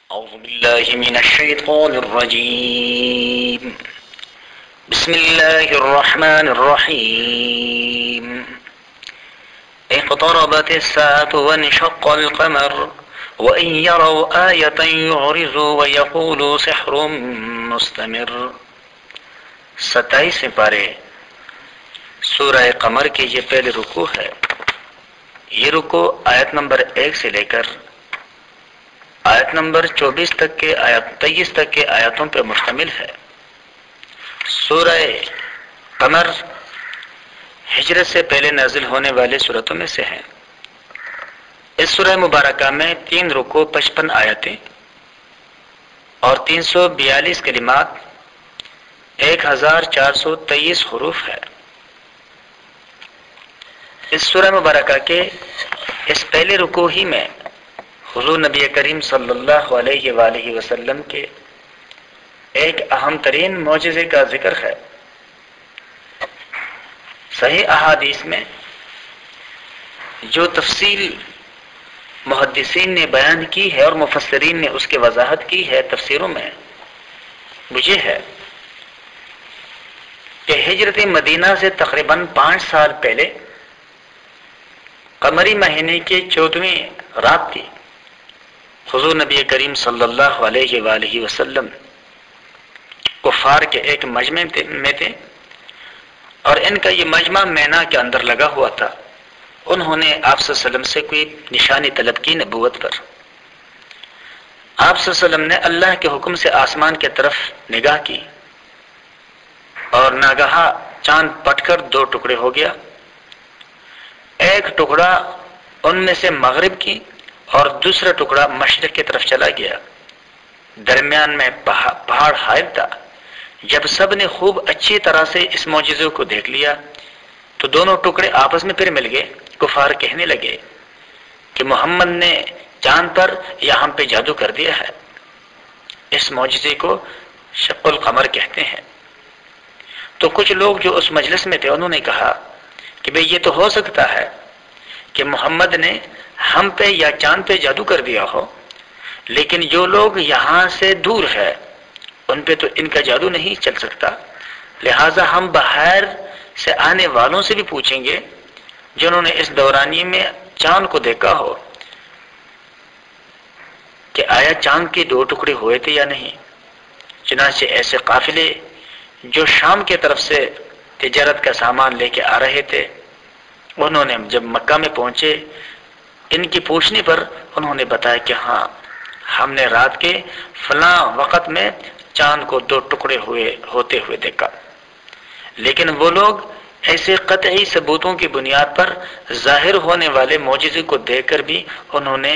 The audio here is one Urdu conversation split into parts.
أعوذ بالله من الشيطان الرجيم بسم الله الرحمن الرحيم اقتربت الساعة وانشق القمر وإن يروا آية يعرضوا ويقولوا سحر مستمر 27 پارے سورہ قمر کے یہ پہلے رکوع ہے. یہ رکوع آیت نمبر 1 سے لے کر آیت نمبر 23 تک کے 23 تک کے آیاتوں پر مشتمل ہے. سورہ قمر ہجرت سے پہلے نازل ہونے والے سورتوں میں سے ہیں. اس سورہ مبارکہ میں 3 رکوع 55 آیتیں اور 342 کلمات 1423 حروف ہے. اس سورہ مبارکہ کے اس پہلے رکوع ہی میں حضور نبی کریم صلی اللہ علیہ وآلہ وسلم کے ایک اہم ترین معجزے کا ذکر ہے. صحیح احادیث میں جو تفصیل محدثین نے بیان کی ہے اور مفسرین نے اس کی وضاحت کی ہے تفسیروں میں، وہ یہ ہے کہ ہجرت مدینہ سے تقریباً 5 سال پہلے قمری مہینے کے 14ویں رات تھی. حضور نبی کریم صلی اللہ علیہ وآلہ وسلم کفار کے ایک مجمع میں تھے اور ان کا یہ مجمع مینا کے اندر لگا ہوا تھا. انہوں نے آپ صلی اللہ علیہ وسلم سے کوئی نشانی طلب کی نبوت پر. آپ صلی اللہ علیہ وسلم نے اللہ کے حکم سے آسمان کی طرف نگاہ کی اور ناگہاں چاند پٹ کر 2 ٹکڑے ہو گیا. ایک ٹکڑا ان میں سے مغرب کی اور دوسرا ٹکڑا مشرق کی طرف چلا گیا. درمیان میں پہاڑ حائل تھا. جب سب نے خوب اچھی طرح سے اس معجزے کو دیکھ لیا تو دونوں ٹکڑے آپس میں پھر مل گئے. کفار کہنے لگے کہ محمد نے چاند پر یا ہم پہ جادو کر دیا ہے. اس معجزے کو شق القمر کہتے ہیں. تو کچھ لوگ جو اس مجلس میں تھے انہوں نے کہا کہ بھئی یہ تو ہو سکتا ہے کہ محمد نے ہم پہ یا چاند پہ جادو کر دیا ہو، لیکن جو لوگ یہاں سے دور ہے ان پہ تو ان کا جادو نہیں چل سکتا. لہٰذا ہم باہر سے آنے والوں سے بھی پوچھیں گے جنہوں نے اس دورانی میں چاند کو دیکھا ہو کہ آیا چاند کے 2 ٹکڑے ہوئے تھے یا نہیں. چنانچہ ایسے قافلے جو شام کی طرف سے تجارت کا سامان لے کے آ رہے تھے، انہوں نے جب مکہ میں پہنچے ان کی پوچھنے پر انہوں نے بتایا کہ ہاں ہم نے رات کے فلاں وقت میں چاند کو 2 ٹکڑے ہوتے ہوئے دیکھا. لیکن وہ لوگ ایسے قطعی ثبوتوں کی بنیاد پر ظاہر ہونے والے معجزے کو دیکھ کر بھی انہوں نے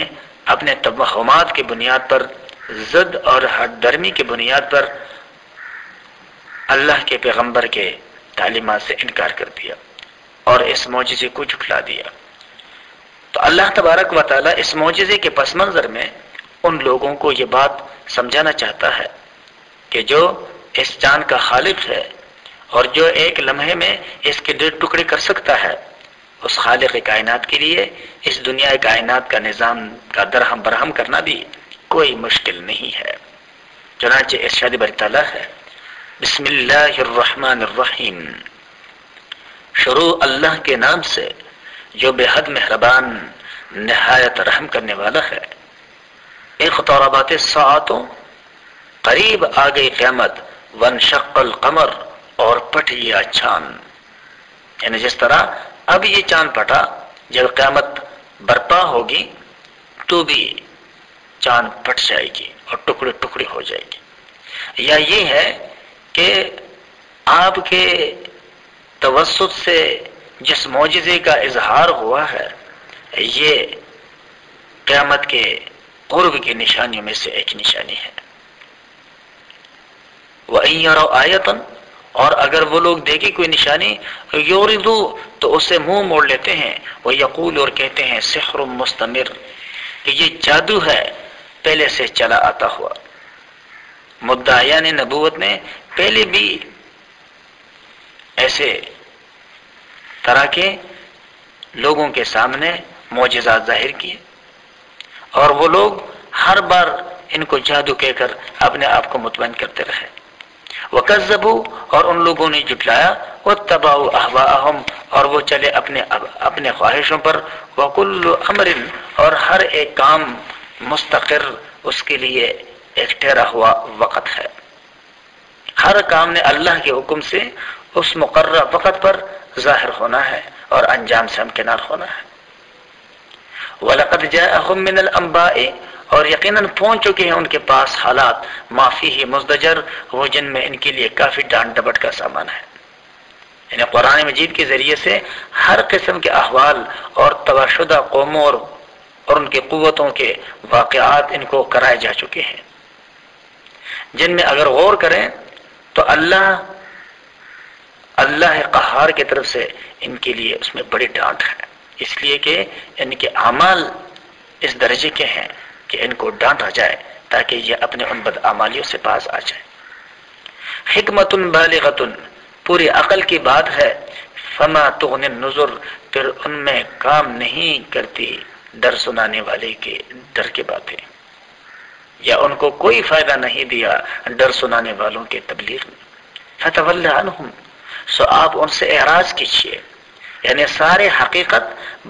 اپنے توہمات کی بنیاد پر، ضد اور حد درمی کی بنیاد پر اللہ کے پیغمبر کے تعلیمات سے انکار کر دیا اور اس معجزے کو جھٹلا دیا. تو اللہ تبارک و تعالی اس معجزے کے پس منظر میں ان لوگوں کو یہ بات سمجھانا چاہتا ہے کہ جو اس چاند کا خالق ہے اور جو ایک لمحے میں اس کے 2 ٹکڑے کر سکتا ہے، اس خالق کائنات کے لیے اس دنیا کائنات کا نظام کا درہم برہم کرنا بھی کوئی مشکل نہیں ہے. چنانچہ ارشاد باری تعالیٰ ہے بسم اللہ الرحمن الرحیم، شروع اللہ کے نام سے جو بے حد مہربان نہایت رحم کرنے والا ہے. اقتربت الساعۃ، قریب آ گئی قیامت، وانشق القمر، اور پٹ گیا چاند. یعنی جس طرح اب یہ چاند پٹا، جب قیامت برپا ہوگی تو بھی چاند پٹ جائے گی اور ٹکڑے ٹکڑے ہو جائے گی. یا یہ ہے کہ آپ کے توسط سے جس معجزے کا اظہار ہوا ہے یہ قیامت کے قرب کی نشانیوں میں سے ایک نشانی ہے. وَإِن يَرَوْا آیَةً، اور اگر وہ لوگ دیکھیں کوئی نشانی، یوردو تو اس سے منہ موڑ لیتے ہیں، وَيَقُولُ، اور کہتے ہیں سحر مستمر، کہ یہ جادو ہے پہلے سے چلا آتا ہوا. مدعیان نبوت نے پہلے بھی ایسے طرح کے لوگوں کے سامنے معجزات ظاہر کیے اور وہ لوگ ہر بار ان کو جادو کہہ کر اپنے آپ کو مطمئن کرتے رہے۔ وَكَذَّبُوا اور ان لوگوں نے جھٹلایا، وَاتَّبَعُوا أَهْوَاءَهُمْ اور وہ چلے اپنے خواہشوں پر، وَكُلُّ أَمْرٍ اور ہر ایک کام مستقر اس کے لیے ایک ٹھہرا ہوا وقت ہے، ہر کام نے اللہ کے حکم سے اس مقررہ وقت پر ظاہر ہونا ہے اور انجام سے ہمکنار ہونا ہے۔ وَلَقَدْ جَاءَهُم مِّنَ الْأَنبَاءِ اور یقیناً پہنچ چکے ہیں ان کے پاس حالات، ما فیہ مزدجر وہ جن میں ان کے لیے کافی ڈانٹ ڈپٹ کا سامان ہے، یعنی قرآن مجید کے ذریعے سے ہر قسم کے احوال اور تباہ شدہ قوموں اور ان کی قوتوں کے واقعات ان کو کرائے جا چکے ہیں، جن میں اگر غور کریں تو اللہ قہار کی طرف سے ان کے لیے اس میں بڑی ڈانٹ ہے، اس لیے کہ ان کے اعمال اس درجے کے ہیں کہ ان کو ڈانٹا جائے تاکہ یہ اپنے ان بدعمالیوں سے باز آ جائے۔ حکمت بالغۃ پوری عقل کی بات ہے، فما تغنی النذر پھر ان میں کام نہیں کرتی ڈر سنانے والے کے ڈر کی باتیں، یا ان کو کوئی فائدہ نہیں دیا ڈر سنانے والوں کے تبلیغ میں۔ فتول عنہم سو آپ ان سے اعراض کیجیے، یعنی سارے حقیقت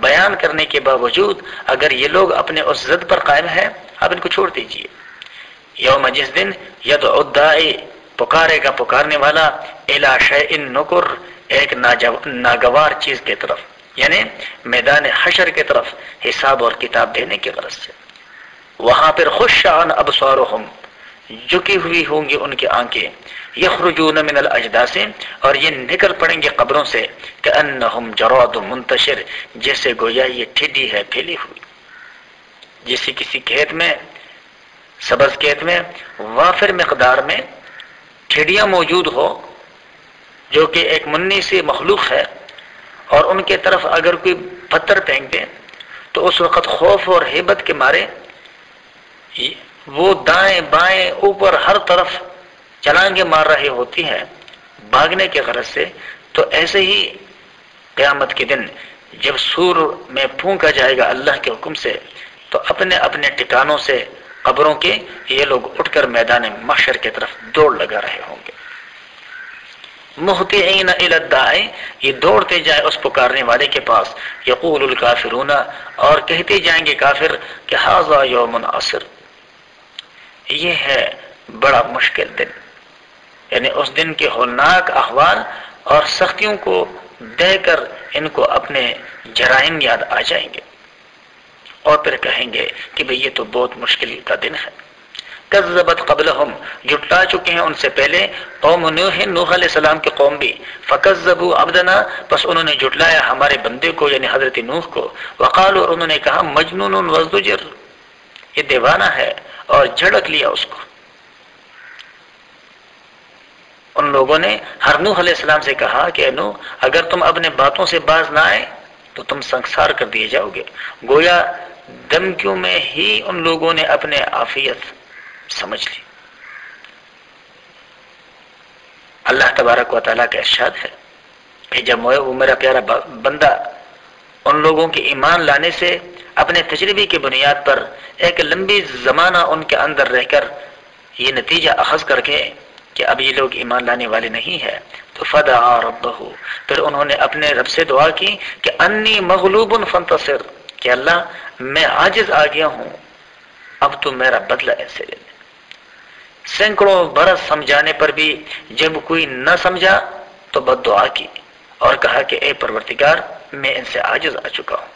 بیان کرنے کے باوجود اگر یہ لوگ اپنے اس ضد پر قائم ہیں، آپ ان کو چھوڑ دیجیے۔ یوم جس دن یدعو الداعی پکارے گا پکارنے والا، الی شیء نکر ایک ناگوار چیز کی طرف، یعنی میدان حشر کی طرف حساب اور کتاب دینے کی غرض سے۔ وہاں پھر خش عن ابصارہم جھکی ہوئی ہوں گی ان کی آنکھیں، یخرجون من الاجداث اور یہ نکل پڑیں گے قبروں سے، کأنہم جراد منتشر جیسے گویا یہ ٹھڈی ہے پھیلی ہوئی، جیسے کسی کھیت میں سبز کھیت میں وافر مقدار میں ٹھڈیاں موجود ہو جو کہ ایک منی سے مخلوق ہے، اور ان کے طرف اگر کوئی پتھر پھینک دے تو اس وقت خوف اور ہیبت کے مارے وہ دائیں بائیں اوپر ہر طرف چھلانگیں مار رہی ہوتی ہیں بھاگنے کی غرض سے۔ تو ایسے ہی قیامت کے دن جب سور میں پھونکا جائے گا اللہ کے حکم سے، تو اپنے اپنے ٹھکانوں سے قبروں کے یہ لوگ اٹھ کر میدان محشر کی طرف دوڑ لگا رہے ہوں گے۔ مہطعین الی الداعی یہ دوڑتے جائیں اس پکارنے والے کے پاس، یقول الکافرون اور کہتے جائیں گے کافر کہ ھذا یوم عسر یہ ہے بڑا مشکل دن، یعنی اس دن کے ہولناک احوال اور سختیوں کو دیکھ کر ان کو اپنے جرائم یاد آ جائیں گے، اور پھر کہیں گے کہ بھئی یہ تو بہت مشکل کا دن ہے۔ کذبت قبلہم جھٹلا چکے ہیں ان سے پہلے قوم نوح علیہ السلام کی قوم بھی، فکذبوا عبدنا بس انہوں نے جھٹلایا ہمارے بندے کو یعنی حضرت نوح کو، وقالوا اور انہوں نے کہا مجنون وازدجر یہ دیوانہ ہے اور جھڑک لیا اس کو۔ ان لوگوں نے ہر نوح علیہ السلام سے کہا کہ نوح اگر تم اپنے باتوں سے باز نہ آئے تو تم سنسار کر دیے جاؤ گے۔ گویا دھمکیوں میں ہی ان لوگوں نے اپنے عافیت سمجھ لی۔ اللہ تبارک و تعالیٰ کا ارشاد ہے کہ جب وہ میرا پیارا بندہ ان لوگوں کے ایمان لانے سے اپنے تجربے کی بنیاد پر ایک لمبی زمانہ ان کے اندر رہ کر یہ نتیجہ اخذ کر کے کہ اب یہ لوگ ایمان لانے والے نہیں ہیں، تو فدعا ربہ پھر انہوں نے اپنے رب سے دعا کی کہ انی مغلوب فانتصر کہ اللہ میں عاجز آ گیا ہوں، اب تو میرا بدلہ ایسے لے لے۔ سینکڑوں برس سمجھانے پر بھی جب کوئی نہ سمجھا تو بد دعا کی اور کہا کہ اے پروردگار میں ان سے عاجز آ چکا ہوں،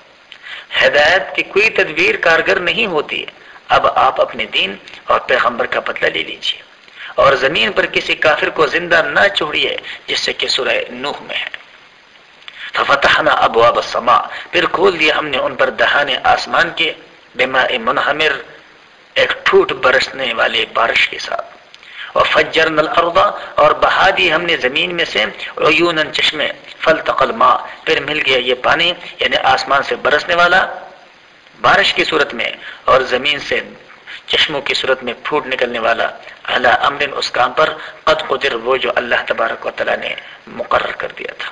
ہدایت کی کوئی تدبیر کارگر نہیں ہوتی، اب آپ اپنے دین اور پیغمبر کا بدلہ لے لیجیے اور زمین پر کسی کافر کو زندہ نہ چھوڑیے، جس سے کہ سورہ نوح میں ہے۔ ففتحنا ابواب السماء پھر کھول دیا ہم نے ان پر دہانے آسمان کے، بماء منہمر ایک ٹھوٹ برسنے والے بارش کے ساتھ، وفجرنا الارض اور بہا دی ہم نے زمین میں سے عیونا چشمے، فالتقى الماء پھر مل گیا یہ پانی یعنی آسمان سے برسنے والا بارش کی صورت میں اور زمین سے چشموں کی صورت میں پھوٹ نکلنے والا، علی امر اس کام پر قد قدر وہ جو اللہ تبارک و تعالی نے مقرر کر دیا تھا۔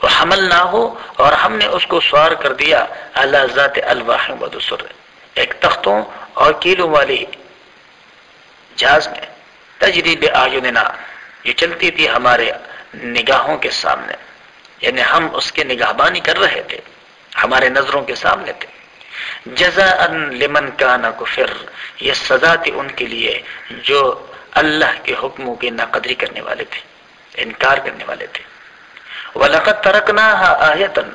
وحملناہ اور ہم نے اس کو سوار کر دیا علی ذات الواح و دسر ایک تختوں اور کیلوں والی جہاز میں، تجری بأعیننا، یہ چلتی تھی ہمارے نگاہوں کے سامنے، یعنی ہم اس کے نگہبانی کر رہے تھے، ہمارے نظروں کے سامنے تھے۔ جزاء لمن کان کفر، یہ سزا تھی ان کے لیے جو اللہ کے حکموں کی ناقدری کرنے والے تھے، انکار کرنے والے تھے۔ وَلَقَدْ تَرَكْنَاهَا آیَةً،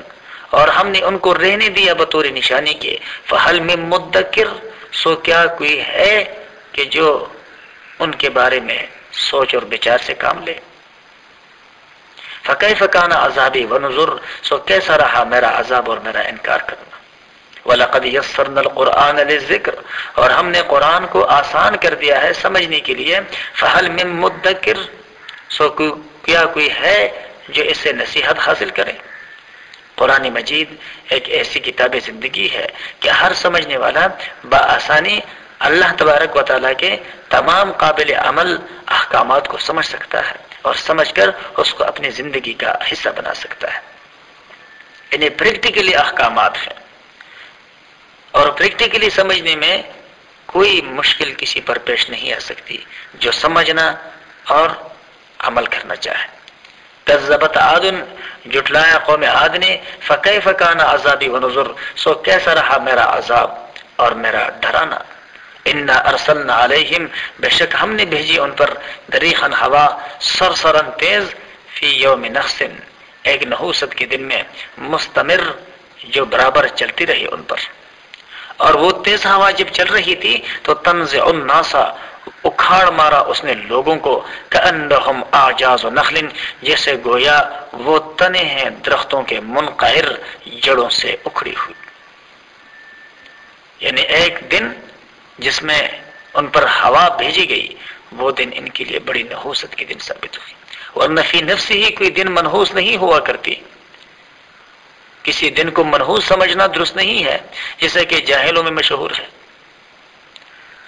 اور ہم نے ان کو رہنے دیا بطور نشانی کے، فَهَلْ مِن مُدَّكِرٍ، سو کیا کوئی ہے کہ جو ان کے بارے میں سوچ اور بچار سے کام لے۔ فَكَيْفَ كَانَ عَذَابِي وَنُذُرْ، سو کیسا رہا میرا عذاب اور میرا انکار کرنا۔ وَلَقَدْ يَسَّرْنَا الْقُرْآنَ لِلذِّكْرِ، اور ہم نے قرآن کو آسان کر دیا ہے سمجھنے کے لیے۔ فَهَلْ مِن مُدَّكِرٍ، سو کیا کوئی ہے جو اس سے نصیحت حاصل کرے۔ قرآن مجید ایک ایسی کتاب زندگی ہے کہ ہر سمجھنے والا بآسانی اللہ تبارک و تعالیٰ کے تمام قابل عمل احکامات کو سمجھ سکتا ہے اور سمجھ کر اس کو اپنی زندگی کا حصہ بنا سکتا ہے۔ انہیں پریکٹیکلی احکامات ہیں، اور پریکٹیکلی سمجھنے میں کوئی مشکل کسی پر پیش نہیں آ سکتی جو سمجھنا اور عمل کرنا چاہے۔ کذبت عاد، جھٹلایا قوم عاد نے، فکیف کان عذابی ونذر، سو کیسا رہا میرا عذاب اور میرا ڈرانا۔ انا ارسلنا علیہم، بے شک ہم نے بھیجی ان پر، دریخن ہوا، سرسرن تیز، فی یوم نحس، ایک نحوست کے دن میں، مستمر، جو برابر چلتی رہی ان پر۔ اور وہ تیز ہوا جب چل رہی تھی تو تنزع الناس، اکھاڑ مارا اس نے لوگوں کو، کأنہم اعجاز نخل، جیسے گویا وہ تنے ہیں درختوں کے منقعر، جڑوں سے اکھڑی ہوئی۔ یعنی ایک دن جس میں ان پر ہوا بھیجی گئی، وہ دن ان کے لیے بڑی نحوست کے دن ثابت ہوئی، ورنہ فی نفس ہی کوئی دن منحوس نہیں ہوا کرتی۔ کسی دن کو منحوس سمجھنا درست نہیں ہے، جیسے کہ جاہلوں میں مشہور ہے،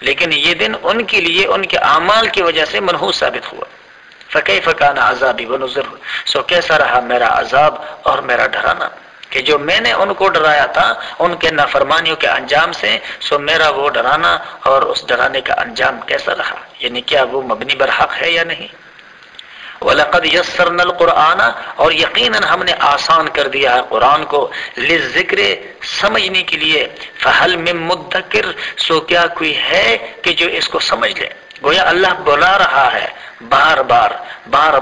لیکن یہ دن ان کے لیے ان کے اعمال کی وجہ سے منحوس ثابت ہوا۔ فکیف کان عذابی ونذر، سو کیسا رہا میرا عذاب اور میرا ڈرانا، کہ جو میں نے ان کو ڈرایا تھا ان کے نافرمانیوں کے انجام سے، سو میرا وہ ڈرانا اور اس ڈرانے کا انجام کیسا رہا، یعنی کیا وہ مبنی بر حق ہے یا نہیں۔ وَلَقَدْ يَسَّرْنَا الْقُرْآنَ، اور یقیناً ہم نے آسان کر دیا ہے قرآن کو، لِلذِّكْرِ، سمجھنے کے لیے، فَهَلْ مِن مُدَّكِرٍ، سو کیا کوئی ہے کہ جو اس کو سمجھ لے۔ گویا اللہ بلا رہا ہے بار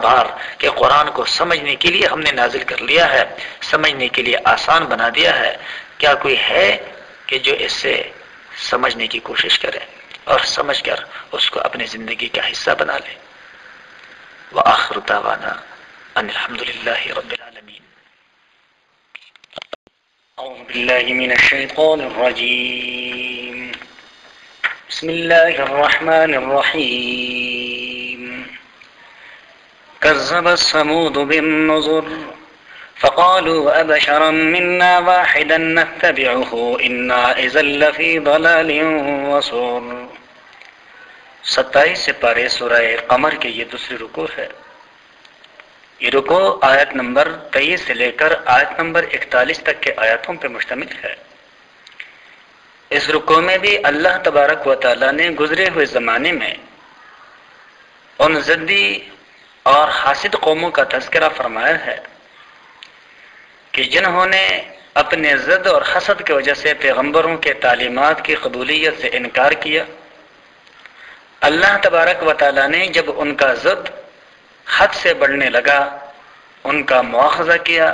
بار کہ قرآن کو سمجھنے کے لیے ہم نے نازل کر لیا ہے، سمجھنے کے لیے آسان بنا دیا ہے، کیا کوئی ہے کہ جو اس سے سمجھنے کی کوشش کرے اور سمجھ کر اس کو اپنی زندگی کا حصہ بنا لے۔ وآخر دعوانا ان الحمد للہ رب العالمین۔ اعوذ باللہ من الشیطان الرجیم، بسم اللہ الرحمن الرحیم۔ كذبت ثمود بالنذر فقالوا أبشرا منا واحدا نتبعه إنا إذا لفي ضلال وسعر۔ 27 سے پارے سورہ قمر کے یہ دوسری رکوع ہے۔ یہ رکوع آیت نمبر 23 سے لے کر آیت نمبر 41 تک کے آیاتوں پر مشتمل ہے۔ اس رکوع میں بھی اللہ تبارک و تعالی نے گزرے ہوئے زمانے میں ان ضدی اور حاسد قوموں کا تذکرہ فرمایا ہے کہ جنہوں نے اپنے ضد اور حسد کی وجہ سے پیغمبروں کے تعلیمات کی قبولیت سے انکار کیا۔ اللہ تبارک و تعالی نے جب ان کا ضد حد سے بڑھنے لگا ان کا مواخذہ کیا،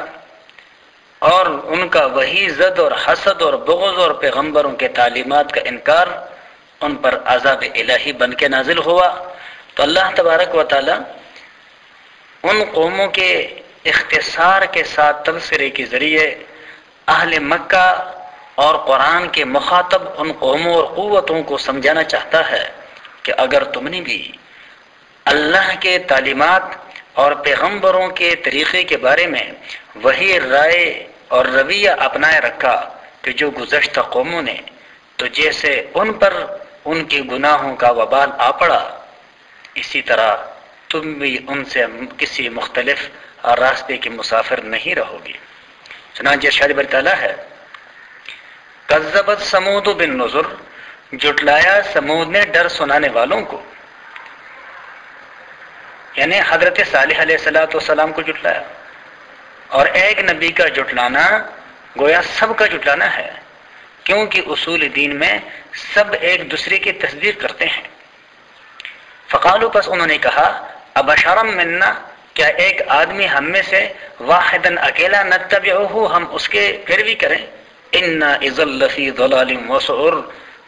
اور ان کا وہی ضد اور حسد اور بغض اور پیغمبروں کے تعلیمات کا انکار ان پر عذاب الہی بن کے نازل ہوا، تو اللہ تبارک و تعالی ان قوموں کے اختصار کے ساتھ تبصرے کے ذریعے اہل مکہ اور قرآن کے مخاطب ان قوموں اور قوتوں کو سمجھانا چاہتا ہے کہ اگر تم نے بھی اللہ کے تعلیمات اور پیغمبروں کے طریقے کے بارے میں وہی رائے اور رویہ اپنائے رکھا کہ جو گزشتہ قوموں نے، تو جیسے ان پر ان کے گناہوں کا وبال آ پڑا، اسی طرح تم بھی ان سے کسی مختلف راستے کے مسافر نہیں رہو گے۔ چنانچہ ارشاد باری تعالیٰ ہے، کذبت ثمود بالنذر، جھٹلایا سمود نے ڈر سنانے والوں کو، یعنی حضرت صالح علیہ السلام کو جھٹلایا، اور ایک نبی کا جھٹلانا گویا سب کا جھٹلانا ہے، کیونکہ اصول دین میں سب ایک دوسرے کی تصدیق کرتے ہیں۔ فقالوا، پس انہوں نے کہا، ابشرم منا، کیا ایک آدمی ہم میں سے، واحدن اکیلا، نتبعہ، ہم اس کے پیروی کریں، انا اذا لفی ضلال وسعر،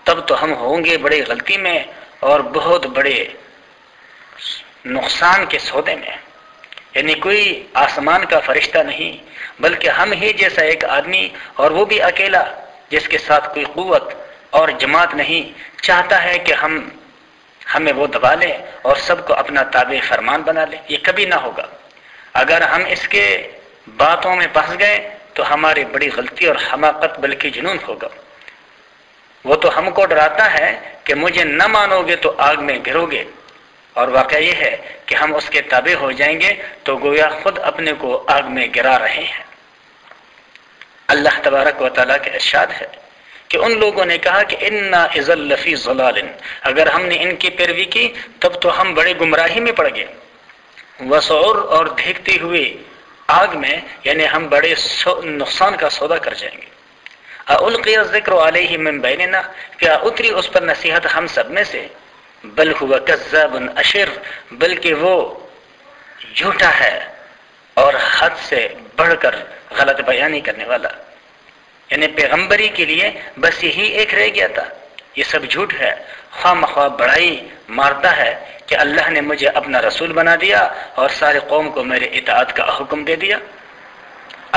تب تو ہم ہوں گے بڑی غلطی میں اور بہت بڑے نقصان کے سودے میں۔ یعنی کوئی آسمان کا فرشتہ نہیں، بلکہ ہم ہی جیسا ایک آدمی، اور وہ بھی اکیلا، جس کے ساتھ کوئی قوت اور جماعت نہیں، چاہتا ہے کہ ہمیں وہ دبا لے اور سب کو اپنا تابع فرمان بنا لے۔ یہ کبھی نہ ہوگا۔ اگر ہم اس کے باتوں میں پھنس گئے تو ہماری بڑی غلطی اور حماقت بلکہ جنون ہوگا۔ وہ تو ہم کو ڈراتا ہے کہ مجھے نہ مانو گے تو آگ میں گرو گے، اور واقعہ یہ ہے کہ ہم اس کے تابع ہو جائیں گے تو گویا خود اپنے کو آگ میں گرا رہے ہیں۔ اللہ تبارک و تعالیٰ کے ارشاد ہے کہ ان لوگوں نے کہا کہ انا اذا لفی ضلال، اگر ہم نے ان کی پیروی کی تب تو ہم بڑے گمراہی میں پڑ گئے، وسعر، اور دیکھتے ہوئے آگ میں، یعنی ہم بڑے نقصان کا سودا کر جائیں گے۔ اُلقی الذکر علیہ من بیننا، کیا اتری اس پر نصیحت ہم سب میں سے، بل ہوا کذاب اشر، بلکہ وہ جھوٹا ہے اور حد سے بڑھ کر غلط بیانی کرنے والا۔ یعنی پیغمبری کے لیے بس یہی ایک رہ گیا تھا، یہ سب جھوٹ ہے، خواہ مخواہ بڑائی مارتا ہے کہ اللہ نے مجھے اپنا رسول بنا دیا اور سارے قوم کو میرے اطاعت کا حکم دے دیا۔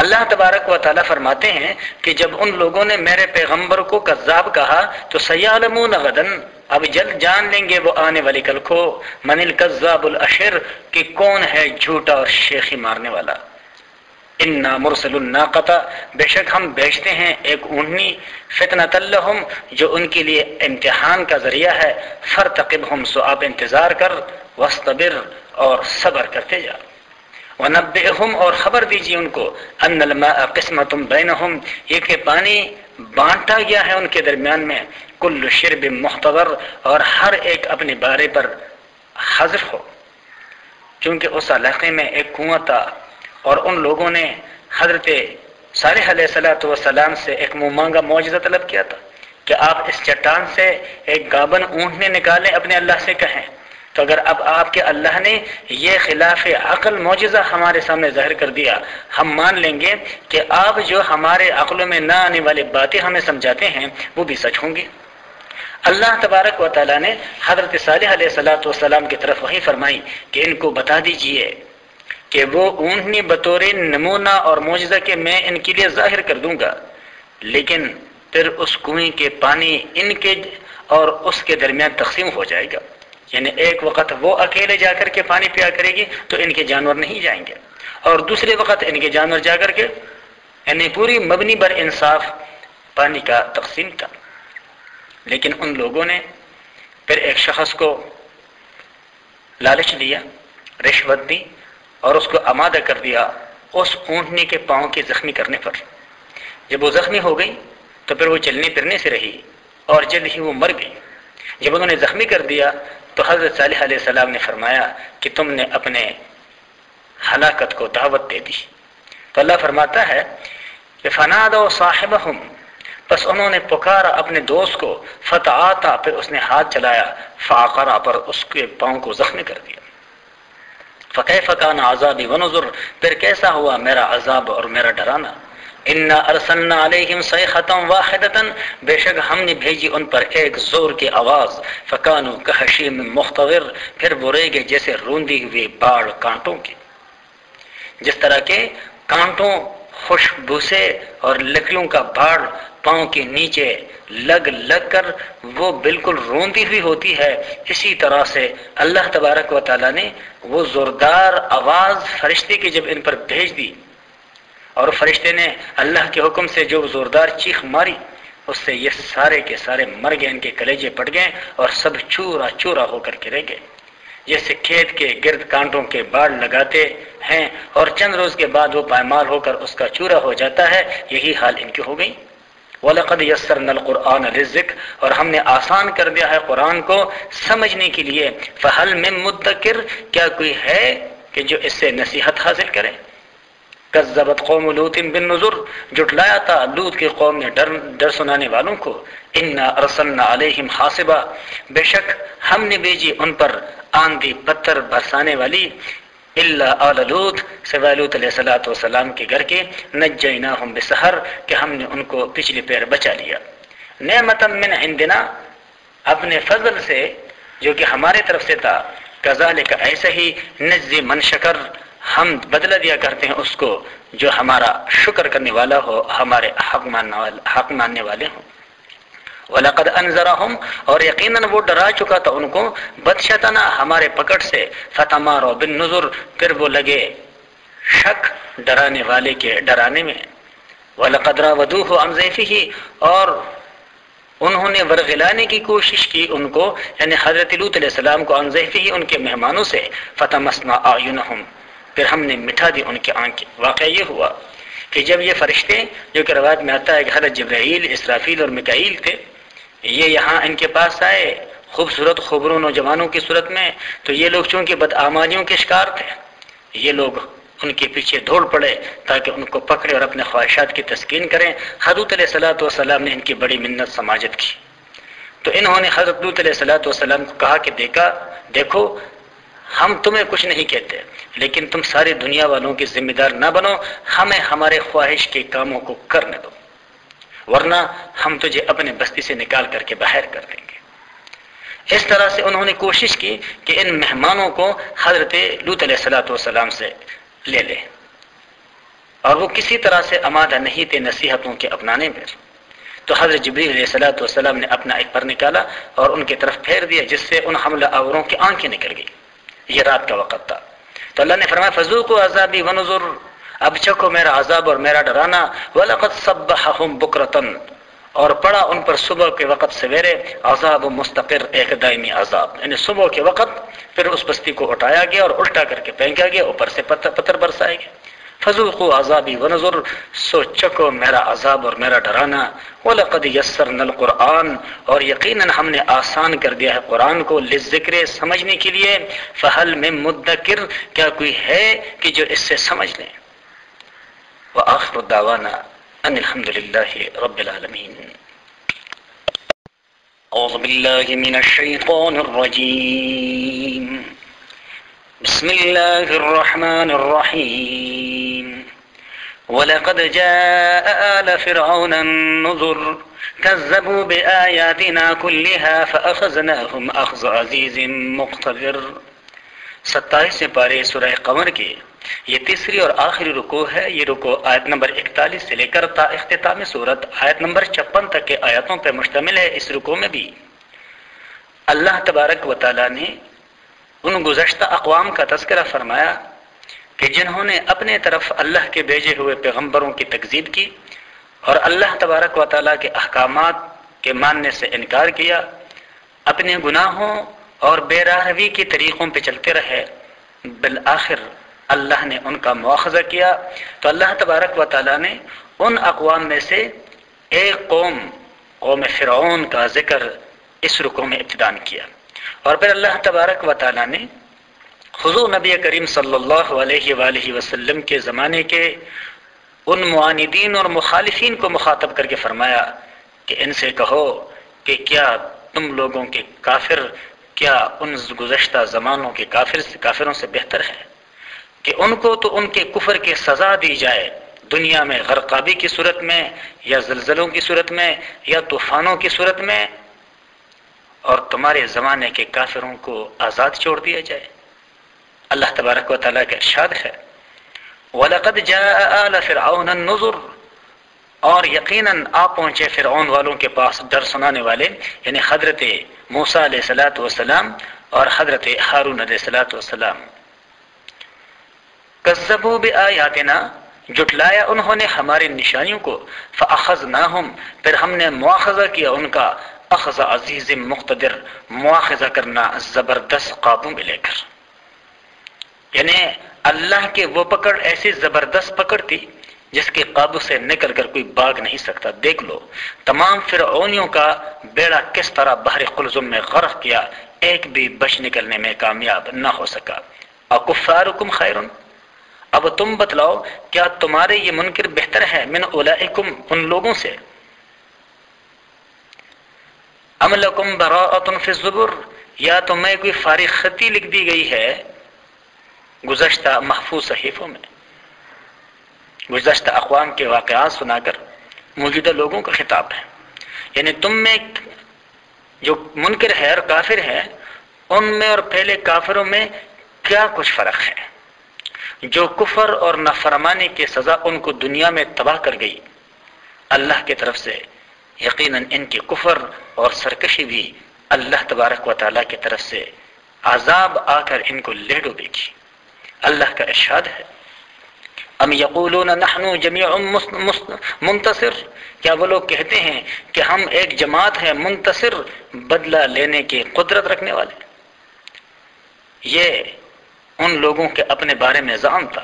اللہ تبارک و تعالیٰ فرماتے ہیں کہ جب ان لوگوں نے میرے پیغمبر کو کذاب کہا تو سیعلمون غدن، اب جلد جان لیں گے وہ آنے والی کل کو، من الکذاب الاشر، کہ کون ہے جھوٹا اور شیخی مارنے والا۔ انا مرسل الناقۃ، بے شک ہم بھیجتے ہیں ایک اونٹنی، فتنۃ لہم، جو ان کے لیے امتحان کا ذریعہ ہے، فرتقبہم، سو آپ انتظار کر، واصطبر، اور صبر کرتے جا، ونبئہم، اور خبر دیجیے ان کو، ان الماء قسمۃ بینہم، یہ کہ پانی بانٹا گیا ہے ان کے درمیان میں، کل شرب محتضر، اور ہر ایک اپنے بارے پر حاضر ہو۔ چونکہ اس علاقے میں ایک کنواں تھا اور ان لوگوں نے حضرت صالح علیہ السلام سے ایک منہ مانگا معجزہ طلب کیا تھا کہ آپ اس چٹان سے ایک گابن اونٹنے نکالیں، اپنے اللہ سے کہیں۔ تو اگر اب آپ کے اللہ نے یہ خلاف عقل معجزہ ہمارے سامنے ظاہر کر دیا، ہم مان لیں گے کہ آپ جو ہمارے عقلوں میں نہ آنے والی باتیں ہمیں سمجھاتے ہیں وہ بھی سچ ہوں گی۔ اللہ تبارک و تعالیٰ نے حضرت صالح علیہ السلام کی طرف وحی فرمائی کہ ان کو بتا دیجئے کہ وہ اونٹنی بطور نمونہ اور معجزہ کے میں ان کے لیے ظاہر کر دوں گا، لیکن پھر اس کنویں کے پانی ان کے اور اس کے درمیان تقسیم ہو جائے گا، یعنی ایک وقت وہ اکیلے جا کر کے پانی پیا کرے گی تو ان کے جانور نہیں جائیں گے، اور دوسرے وقت ان کے جانور جا کر کے، یعنی پوری مبنی بر انصاف پانی کا تقسیم تھا۔ لیکن ان لوگوں نے پھر ایک شخص کو لالچ دیا، رشوت دی، اور اس کو آمادہ کر دیا اس اونٹنی کے پاؤں کے زخمی کرنے پر۔ جب وہ زخمی ہو گئی تو پھر وہ چلنے پھرنے سے رہی اور جلد ہی وہ مر گئی۔ جب انہوں نے زخمی کر دیا تو حضرت صالح علیہ السلام نے فرمایا کہ تم نے اپنے ہلاکت کو دعوت دے دی۔ تو اللہ فرماتا ہے کہ فنادوا صاحبہم، بس انہوں نے پکارا اپنے دوست کو، فتعاطا، پھر اس نے ہاتھ چلایا، فعقرا، پر اس کے پاؤں کو زخمی کر دیا۔ فکیف کان عذابی ونذر، پھر کیسا ہوا میرا عذاب اور میرا ڈرانا۔ انا ارسلنا علیہم صیحۃ واحدۃ، بے شک ہم نے بھیجی ان پر ایک زور کی آواز، فکانوا کحشیم محتضر، پھر وہ رہ گئے جیسے روندی ہوئی باڑ کانٹوں کی۔ جس طرح کے کانٹوں، خوشبو سے اور لکڑیوں کا باڑ پاؤں کے نیچے لگ کر وہ بالکل روندی ہوئی ہوتی ہے، اسی طرح سے اللہ تبارک و تعالیٰ نے وہ زوردار آواز فرشتے کی جب ان پر بھیج دی، اور فرشتے نے اللہ کے حکم سے جو زوردار چیخ ماری، اس سے یہ سارے کے سارے مر گئے، ان کے کلیجے پٹ گئے اور سب چورا چورا ہو کر کے رہ گئے، جیسے کھیت کے گرد کانٹوں کے باڑ لگاتے ہیں اور چند روز کے بعد وہ پائمال ہو کر اس کا چورا ہو جاتا ہے، یہی حال ان کی ہو گئی۔ وَلَقَدْ يَسَّرْنَا الْقُرْآنَ لِلذِّكْرِ، اور ہم نے آسان کر دیا ہے قرآن کو سمجھنے کے لیے. فَهَلْ مِن مُدَّكِرٍ، کیا کوئی ہے کہ جو اس سے نصیحت حاصل کرے. کذبت قوم لوط بالنذر، جھٹلایا تھا لوط کی قوم نے ڈر سنانے والوں کو. انا ارسلنا علیہم حاصبا، بے شک ہم نے بھیجی ان پر آندھی پتھر برسانے والی. الا آل لوط، سوائے لوط علیہ الصلوۃ والسلام کے گھر کے. نجیناہم بسحر، کہ ہم نے ان کو پچھلی پیر بچا لیا. نعمتا من عندنا، اپنے فضل سے جو کہ ہمارے طرف سے تھا. کذالک، ایسے ہی نجزی من شکر، ہم بدلہ دیا کرتے ہیں اس کو جو ہمارا شکر کرنے والا ہو، ہمارے حق ماننے والے ہوں. وَلَقَدْ أَنذَرَهُمْ، اور یقیناً وہ ڈرا چکا تھا ان کو. بطشتنا، ہمارے پکڑ سے. فَتَمَارَوْا بِالنُّذُرِ، پھر وہ لگے شک ڈرانے والے کے ڈرانے میں. وَلَقَدْ رَاوَدُوهُ عَنْ ضَيْفِهِ، اور انہوں نے ورغلانے کی کوشش کی ان کو، یعنی حضرت لوط علیہ السلام کو، عن ضیفہ، ان کے مہمانوں سے. فَطَمَسْنَا أَعْيُنَهُمْ، پھر ہم نے مٹھا دی ان کی آنکھیں. واقعہ یہ ہوا کہ جب یہ فرشتے، جو کہ روایت میں آتا ہے کہ حضرت جبرائیل، اسرافیل اور میکائیل تھے، یہ یہاں ان کے پاس آئے خوبصورت خبروں نوجوانوں کی صورت میں، تو یہ لوگ چونکہ بدعمالیوں کے شکار تھے، یہ لوگ ان کے پیچھے دوڑ پڑے تاکہ ان کو پکڑے اور اپنے خواہشات کی تسکین کریں. حضرت علیہ الصلوۃ والسلام نے ان کی بڑی منت سماجت کی. تو انہوں نے حضرت لوط علیہ الصلوۃ والسلام کو کہا کہ دیکھو ہم تمہیں کچھ نہیں کہتے، لیکن تم ساری دنیا والوں کے ذمہ دار نہ بنو، ہمیں ہمارے خواہش کے کاموں کو کرنے دو، ورنہ ہم تجھے اپنے بستی سے نکال کر کے باہر کر دیں گے. اس طرح سے انہوں نے کوشش کی کہ ان مہمانوں کو حضرت لوط علیہ الصلوۃ والسلام سے لے لے، اور وہ کسی طرح سے آمادہ نہیں تھے نصیحتوں کے اپنانے میں. تو حضرت جبریل علیہ الصلوۃ والسلام نے اپنا ایک پر نکالا اور ان کی طرف پھیر دیا، جس سے ان حملہ آوروں کی آنکھیں نکل گئی. یہ رات کا وقت تھا. تو اللہ نے فرمایا فذوقوا عذابی ونذر، اب چکھو میرا عذاب اور میرا ڈرانا. وَلَقَدْ صَبَّحَهُمْ بُكْرَةً، اور پڑا ان پر صبح کے وقت سویرے عذاب مستقر، ایک دائمی عذاب. یعنی صبح کے وقت پھر اس بستی کو اٹھایا گیا اور الٹا کر کے پھینکا گیا، اوپر سے پتھر برسائے گئے. فذوقوا عذابی ونذر، سو چکھو میرا عذاب اور میرا ڈرانا. وَلَقَدْ يَسَّرْنَا الْقُرْآنَ، اور یقیناً ہم نے آسان کر دیا ہے قرآن کو، للذکر، سمجھنے کے لیے. فَهَلْ مِن مُدَّكِرٍ، کیا کوئی ہے کہ جو اس سے سمجھ لیں. وآخر دعوانا ان الحمد للہ رب العالمین. اعوذ باللہ من الشیطان الرجیم، بسم اللہ الرحمن الرحیم. وَلَقَدْ جَاءَ آلَ فِرْعَوْنَ النُّذُرُ كَذَّبُوا بِآيَاتِنَا كُلِّهَا فَأَخَذْنَاهُمْ أَخْذَ عَزِيزٍ مُقْتَدِرٍ. 27 پارے سورہ قمر کی یہ تیسری اور آخری رکوع ہے. یہ رکوع آیت نمبر 41 سے لے کر تا اختتام سورت آیت نمبر 56 تک کے آیاتوں پر مشتمل ہے. اس رکوع میں بھی اللہ تبارک و تعالی نے ان گزشتہ اقوام کا تذکرہ فرمایا کہ جنہوں نے اپنے طرف اللہ کے بھیجے ہوئے پیغمبروں کی تکذیب کی اور اللہ تبارک و تعالی کے احکامات کے ماننے سے انکار کیا، اپنے گناہوں اور بے راہوی کے طریقوں پہ چلتے رہے. بالآخر اللہ نے ان کا مواخذہ کیا. تو اللہ تبارک و تعالی نے ان اقوام میں سے ایک قوم فرعون کا ذکر اس رکوع میں ابتداء کیا، اور پھر اللہ تبارک و تعالی نے حضور نبی کریم صلی اللہ علیہ وآلہ وسلم کے زمانے کے ان معاندین اور مخالفین کو مخاطب کر کے فرمایا کہ ان سے کہو کہ کیا تم لوگوں کے کافر، کیا ان گزشتہ زمانوں کے کافروں سے بہتر ہے کہ ان کو تو ان کے کفر کی سزا دی جائے دنیا میں، غرقابی کی صورت میں یا زلزلوں کی صورت میں یا طوفانوں کی صورت میں، اور تمہارے زمانے کے کافروں کو آزاد چھوڑ دیا جائے. اللہ تبارک و تعالیٰ کا ارشاد ہے وَلَقَدْ جَاءَ آلَ فِرْعَوْنَ النُّذُرُ، اور یقیناً آ پہنچے فرعون والوں کے پاس ڈر سنانے والے، یعنی حضرت موسیٰ علیہ الصلوۃ والسلام اور حضرت ہارون علیہ الصلوۃ والسلام. کذبوا بآیاتنا، جھٹلایا انہوں نے ہماری نشانیوں کو. فأخذناہم، پھر ہم نے مواخذہ کیا ان کا. اخذ عزیز مقتدر، مواخذہ کرنا زبردست قابو میں لے کر. یعنی اللہ کے وہ پکڑ ایسی زبردست پکڑ تھی جس کے قابو سے نکل کر کوئی بھاگ نہیں سکتا۔ دیکھ لو تمام فرعونیوں کا بیڑا کس طرح بحر قلزم میں غرق کیا، ایک بھی بچ نکلنے میں کامیاب نہ ہو سکا۔ اکفارکم خیر، اب تم بتلاؤ کیا تمہارے یہ منکر بہتر ہے من اولئکم، ان لوگوں سے، ام لکم براءۃ فی الزبر، یا تمہیں کوئی فارغ خطی لکھ دی گئی ہے گزشتہ محفوظ صحیفوں میں، گزشتہ اقوام کے واقعات سنا کر موجودہ لوگوں کا خطاب ہے۔ یعنی تم میں جو منکر ہے اور کافر ہے، ان میں اور پہلے کافروں میں کیا کچھ فرق ہے؟ جو کفر اور نافرمانی کی سزا ان کو دنیا میں تباہ کر گئی اللہ کی طرف سے، یقیناً ان کی کفر اور سرکشی بھی اللہ تبارک و تعالیٰ کی طرف سے عذاب آ کر ان کو لے ڈوبے گی۔ اللہ کا ارشاد ہے ام یقولون نحن جمیع منتصر، کیا وہ لوگ کہتے ہیں کہ ہم ایک جماعت ہے منتصر، بدلہ لینے کی قدرت رکھنے والے۔ یہ ان لوگوں کے اپنے بارے میں زعم تھا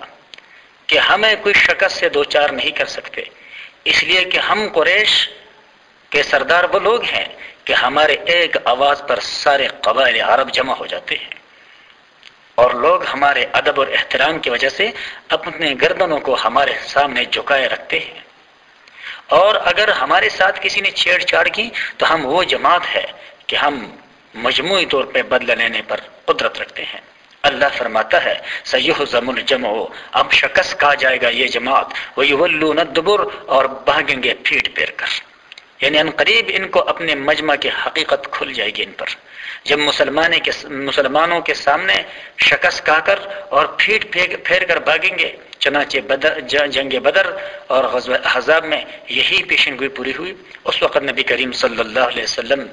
کہ ہمیں کوئی شکست سے دوچار نہیں کر سکتے، اس لیے کہ ہم قریش کے سردار وہ لوگ ہیں کہ ہمارے ایک آواز پر سارے قبائل عرب جمع ہو جاتے ہیں، اور لوگ ہمارے ادب اور احترام کی وجہ سے اپنے گردنوں کو ہمارے سامنے جھکائے رکھتے ہیں، اور اگر ہمارے ساتھ کسی نے چھیڑ چھاڑ کی تو ہم وہ جماعت ہے کہ ہم مجموعی طور پہ بدلہ لینے پر قدرت رکھتے ہیں۔ اللہ فرماتا ہے سیہزم الجمع، اب شکست کھا جائے گا یہ جماعت، ویولون الدبر، اور بھاگیں گے پیٹ پھیر کر، یعنی ان قریب ان کو اپنے مجمع کی حقیقت کھل جائے گی ان پر، جب مسلمانوں کے سامنے شکست کھا کر اور پیٹ پھیر کر بھاگیں گے۔ چنانچہ جنگ بدر اور غزوہ احزاب میں یہی پیشن گوئی پوری ہوئی۔ اس وقت نبی کریم صلی اللہ علیہ وسلم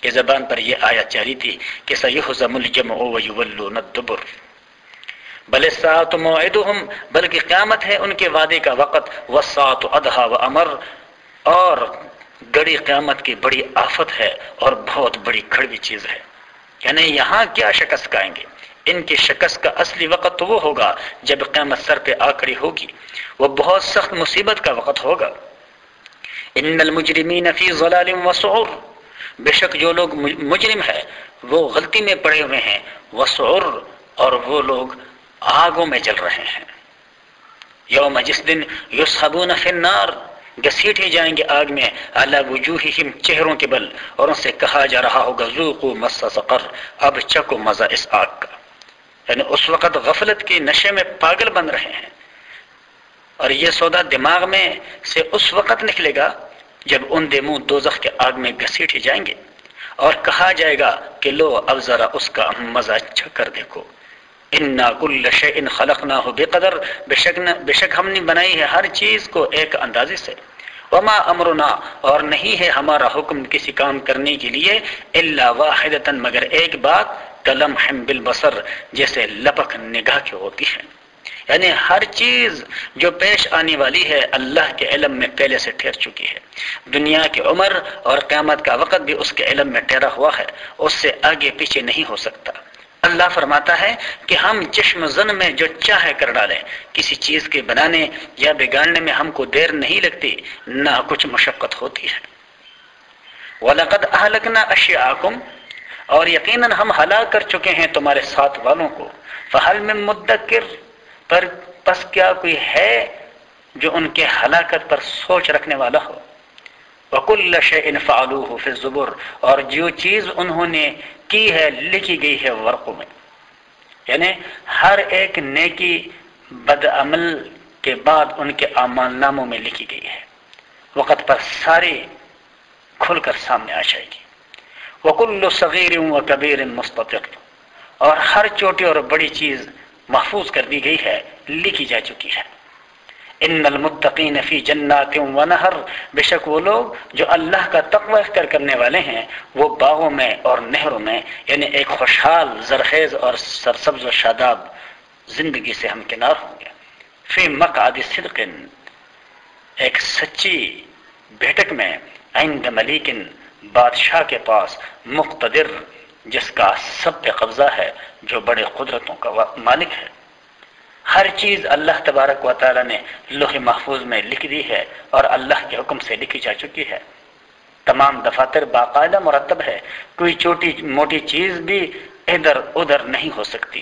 کی زبان پر یہ آیت جاری تھی کہ سیہزم الجمع ویولون الدبر، بل الساعۃ موعدہم، بلکہ قیامت ہے ان کے وعدے کا وقت، والساعۃ ادھیٰ وامر، اور گڑی قیامت کی بڑی آفت ہے اور بہت بڑی کڑوی چیز ہے۔ یعنی یہاں کیا شکست کھائیں گے؟ ان کی شکست کا اصلی وقت تو وہ ہوگا جب قیامت سر پہ آ کھڑی ہوگی، وہ بہت سخت مصیبت کا وقت ہوگا۔ ان المجرمین فی ضلال وسعر، بے شک جو لوگ مجرم ہے وہ غلطی میں پڑے ہوئے ہیں، وسعر، اور وہ لوگ آگوں میں جل رہے ہیں۔ یوم، جس دن، یسحبون فی النار، گھسیٹے جائیں گے آگ میں، علی وجوہہم، چہروں کے بل، اور ان سے کہا جا رہا ہوگا ذوقوا مس سقر، اب چکو مزہ اس آگ کا۔ یعنی اس وقت غفلت کے نشے میں پاگل بن رہے ہیں، اور یہ سودا دماغ میں سے اس وقت نکلے گا جب ان دے منہ دوزخ کے آگ میں گھسیٹے جائیں گے، اور کہا جائے گا کہ لو اب ذرا اس کا مزہ چکھ کر دیکھو۔ انا کل شیء خلقناہ بقدر، بے شک ہم نے بنائی ہے ہر چیز کو ایک اندازے سے، وما امرنا، اور نہیں ہے ہمارا حکم کسی کام کرنے کے لیے، الا واحدۃ، مگر ایک بات، کلمح بالبصر، جیسے لپک نگاہ کی ہوتی ہے۔ یعنی ہر چیز جو پیش آنے والی ہے اللہ کے علم میں پہلے سے ٹھہر چکی ہے، دنیا کی عمر اور قیامت کا وقت بھی اس کے علم میں ٹھہرا ہوا ہے، اس سے آگے پیچھے نہیں ہو سکتا۔ اللہ فرماتا ہے کہ ہم چشم زن میں جو چاہے کر ڈالیں، کسی چیز کے بنانے یا بگاڑنے میں ہم کو دیر نہیں لگتی، نہ کچھ مشقت ہوتی ہے۔ وَلَقَدْ أَهْلَكْنَا أَشْيَاءَكُمْ، اور یقیناً ہم ہلاک کر چکے ہیں تمہارے ساتھ والوں کو، فَهَلْ مِن مُدَّكِرٍ، پس کیا کوئی ہے جو ان کے ہلاکت پر سوچ رکھنے والا ہو۔ وَكُلَّ شَيْءٍ فَعَلُوهُ فِي الزُّبُرِ، اور جو چیز انہوں نے کی ہے لکھی گئی ہے ورقوں میں، یعنی ہر ایک نیکی بد عمل کے بعد ان کے اعمال ناموں میں لکھی گئی ہے، وقت پر ساری کھل کر سامنے آ جائے گی۔ وَكُلُّ صَغِيرٍ وَكَبِيرٍ مُسْتَطَرٌ، اور ہر چھوٹی اور بڑی چیز محفوظ کر دی گئی ہے، لکھی جا چکی ہے۔ ان المتقین فی جنات ونہر، بے شک وہ لوگ جو اللہ کا تقوی اختیار کرنے والے ہیں وہ باغوں میں اور نہروں میں، یعنی ایک خوشحال زرخیز اور سرسبز و شاداب زندگی سے ہمکنار ہوں گے۔ فی مقعد صدق، ایک سچی بیٹھک میں، عند ملیک، بادشاہ کے پاس، مقتدر، جس کا سب پہ قبضہ ہے، جو بڑے قدرتوں کا مالک ہے۔ ہر چیز اللہ تبارک و تعالی نے لوح محفوظ میں لکھ دی ہے اور اللہ کے حکم سے لکھی جا چکی ہے. تمام دفاتر باقاعدہ مرتب ہے، کوئی چھوٹی موٹی چیز بھی ادھر ادھر نہیں ہو سکتی.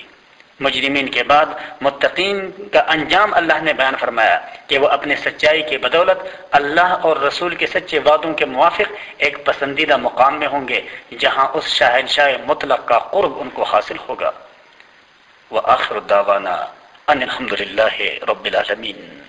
مجرمین کے بعد متقین کا انجام اللہ نے بیان فرمایا کہ وہ اپنے سچائی کی بدولت اللہ اور رسول کے سچے وعدوں کے موافق ایک پسندیدہ مقام میں ہوں گے جہاں اس شہنشاہ مطلق کا قرب ان کو حاصل ہوگا. وآخر دعوانا ان الحمد للہ رب العالمین.